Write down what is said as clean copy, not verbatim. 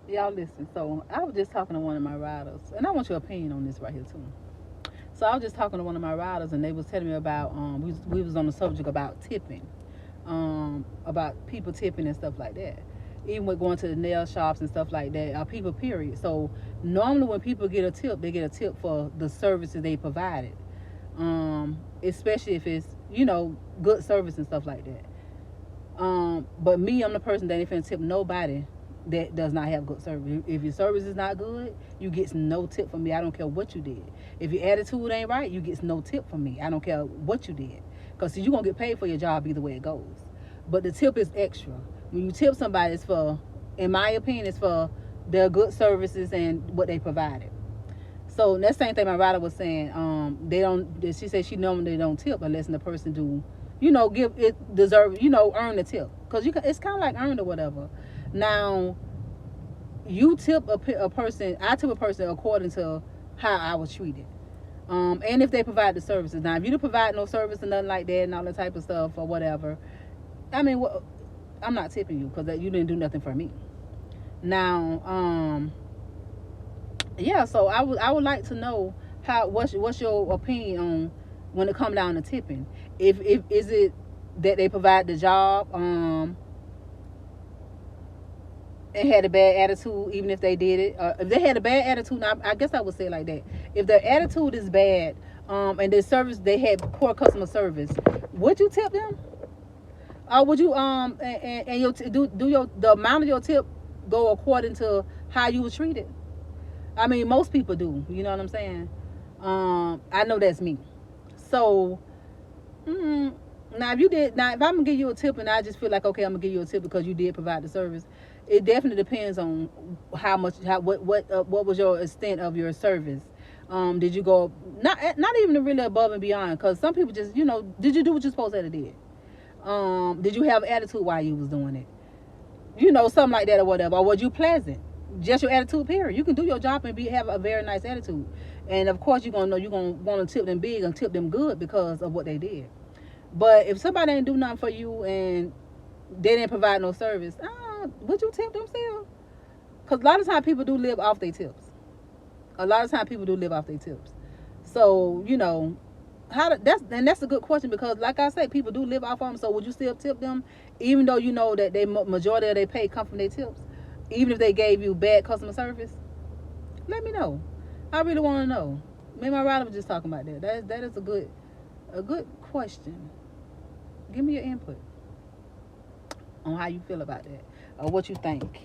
Y'all listen. So I was just talking to one of my riders, and I want your opinion on this right here too. So I was just talking to one of my riders, and they was telling me about we was on the subject about tipping, about people tipping and stuff like that. Even with going to the nail shops and stuff like that, people period. So normally when people get a tip, they get a tip for the services they provided, especially if it's good service and stuff like that. But me, I'm the person that ain't finna tip nobody that does not have good service. If your service is not good, you get no tip from me. I don't care what you did. If your attitude ain't right, you get no tip from me. I don't care what you did. Because you're going to get paid for your job either way it goes. But the tip is extra. When you tip somebody, it's for, in my opinion, it's for their good services and what they provided. So that same thing my rider was saying. They don't. She said she normally don't tip unless the person do, give it deserve, earn the tip because you can. It's kind of like earned or whatever. Now you tip a person. I tip a person according to how I was treated. And if they provide the services. Now if you don't provide no service and nothing like that and all that type of stuff or whatever, I mean, I'm not tipping you because you didn't do nothing for me. Now, yeah, so I would like to know what's your opinion on when it come down to tipping. If is it that they provide the job and had a bad attitude even if they did it, if they had a bad attitude, now, I guess I would say it like that. If their attitude is bad, and their service, they had poor customer service, would you tip them? Or would you and your do your the amount of your tip go according to how you were treated? I mean, most people do. You know what I'm saying? I know that's me. So, mm, now if you did, now if I'm gonna give you a tip and I just feel like okay, I'm gonna give you a tip because you did provide the service. It definitely depends on how much, what was your extent of your service. Did you go not even really above and beyond? Because some people just did you do what you're supposed to do? Did you have attitude while you was doing it? Something like that or whatever. Or was you pleasant? Just your attitude, period. You can do your job and have a very nice attitude. And of course, you're gonna want to tip them big and tip them good because of what they did. But if somebody ain't do nothing for you and they didn't provide no service, would you tip them still? Because a lot of times people do live off their tips. A lot of times people do live off their tips. So that's a good question because like I said, people do live off of them. So would you still tip them, even though you know that they majority of their pay come from their tips, even if they gave you bad customer service? Let me know. I really want to know. Me and my rider was just talking about that. That is a good question. Give me your input on how you feel about that or what you think.